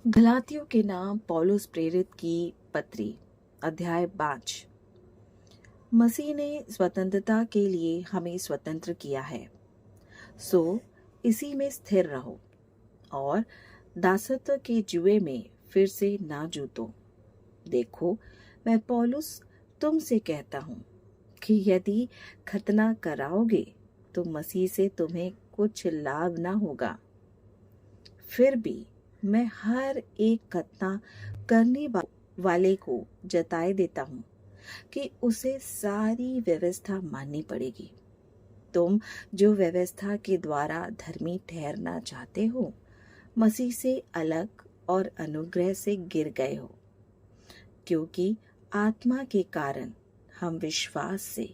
गलातियों के नाम पौलुस प्रेरित की पत्री अध्याय 5। मसीह ने स्वतंत्रता के लिए हमें स्वतंत्र किया है, सो इसी में स्थिर रहो और दासत्व के जुए में फिर से ना जूतो। देखो, मैं पौलुस तुमसे कहता हूँ कि यदि खतना कराओगे तो मसीह से तुम्हें कुछ लाभ ना होगा। फिर भी मैं हर एक खतना करने वाले को जताए देता हूँ कि उसे सारी व्यवस्था माननी पड़ेगी। तुम जो व्यवस्था के द्वारा धर्मी ठहरना चाहते हो, मसीह से अलग और अनुग्रह से गिर गए हो, क्योंकि आत्मा के कारण हम विश्वास से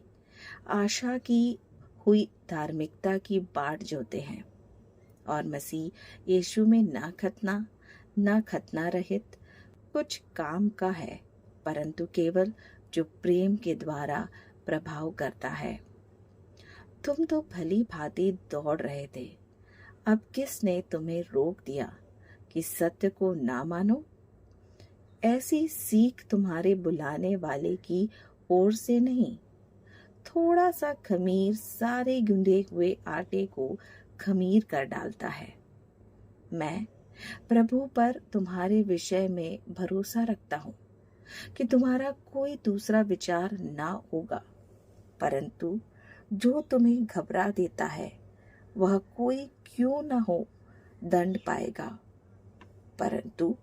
आशा की हुई धार्मिकता की बाट जोते हैं। और मसीह यीशु में ना खतना रहित कुछ काम का है, परंतु केवल जो प्रेम के द्वारा प्रभाव करता है। तुम तो भली भांति दौड़ रहे थे, अब किसने तुम्हें रोक दिया कि सत्य को ना मानो? ऐसी सीख तुम्हारे बुलाने वाले की ओर से नहीं। थोड़ा सा खमीर सारे गूंदे हुए आटे को खमीर कर डालता है। मैं प्रभु पर तुम्हारे विषय में भरोसा रखता हूँ कि तुम्हारा कोई दूसरा विचार ना होगा, परंतु जो तुम्हें घबरा देता है वह कोई क्यों ना हो दंड पाएगा। परंतु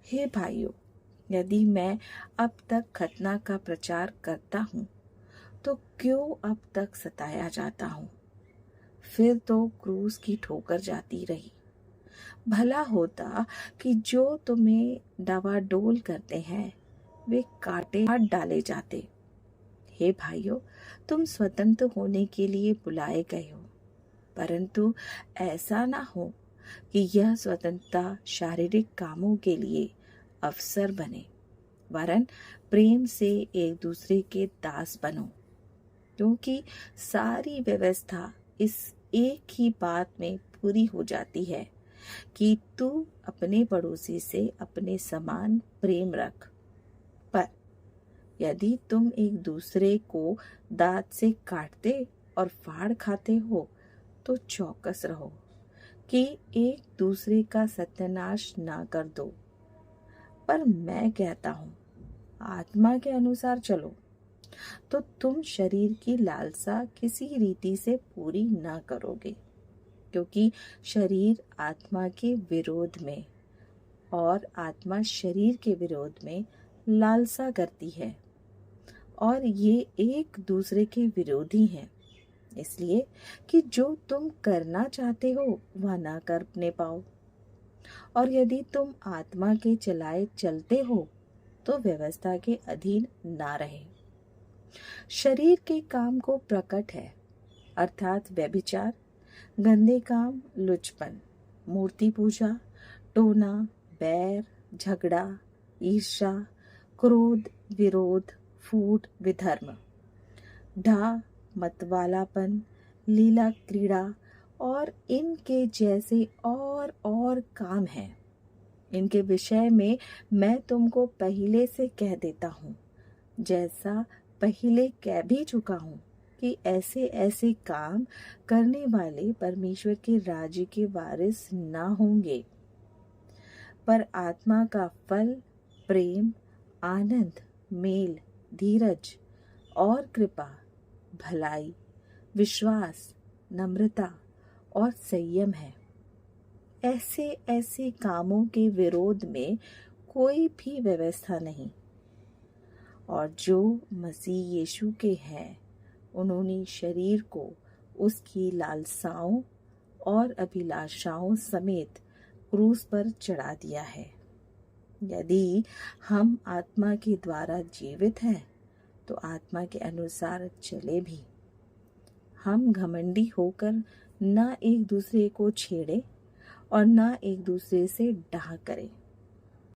हे भाइयों, यदि मैं अब तक खतना का प्रचार करता हूँ तो क्यों अब तक सताया जाता हूँ? फिर तो क्रूस की ठोकर जाती रही। भला होता कि जो तुम्हें डावाडोल करते हैं वे काटे काट डाले जाते। हे भाइयों, तुम स्वतंत्र होने के लिए बुलाए गए हो, परंतु ऐसा ना हो कि यह स्वतंत्रता शारीरिक कामों के लिए अवसर बने, वरन प्रेम से एक दूसरे के दास बनो। क्योंकि सारी व्यवस्था इस एक ही बात में पूरी हो जाती है कि तू अपने पड़ोसी से अपने समान प्रेम रख। पर यदि तुम एक दूसरे को दांत से काटते और फाड़ खाते हो तो चौकस रहो कि एक दूसरे का सत्यानाश ना कर दो। पर मैं कहता हूँ, आत्मा के अनुसार चलो, तो तुम शरीर की लालसा किसी रीति से पूरी ना करोगे। क्योंकि शरीर आत्मा के विरोध में और आत्मा शरीर के विरोध में लालसा करती है, और ये एक दूसरे के विरोधी हैं, इसलिए कि जो तुम करना चाहते हो वह ना करने पाओ। और यदि तुम आत्मा के चलाए चलते हो तो व्यवस्था के अधीन ना रहे। शरीर के काम को प्रकट है, अर्थात व्यभिचार, गंदे काम, लुचपन, मूर्ति पूजा, टोना, बैर, झगड़ा, ईर्ष्या, क्रोध, विरोध, फूट, विधर्म, ढा, मतवालापन, लीला क्रीड़ा और इनके जैसे और काम हैं। इनके विषय में मैं तुमको पहले से कह देता हूँ, जैसा पहले कह भी चुका हूँ, कि ऐसे ऐसे काम करने वाले परमेश्वर के राज्य के वारिस ना होंगे। पर आत्मा का फल प्रेम, आनंद, मेल, धीरज और कृपा, भलाई, विश्वास, नम्रता और संयम है। ऐसे ऐसे कामों के विरोध में कोई भी व्यवस्था नहीं। और जो मसीह यीशु के हैं, उन्होंने शरीर को उसकी लालसाओं और अभिलाषाओं समेत क्रूस पर चढ़ा दिया है। यदि हम आत्मा के द्वारा जीवित हैं तो आत्मा के अनुसार चले भी। हम घमंडी होकर ना एक दूसरे को छेड़े और ना एक दूसरे से डाह करें,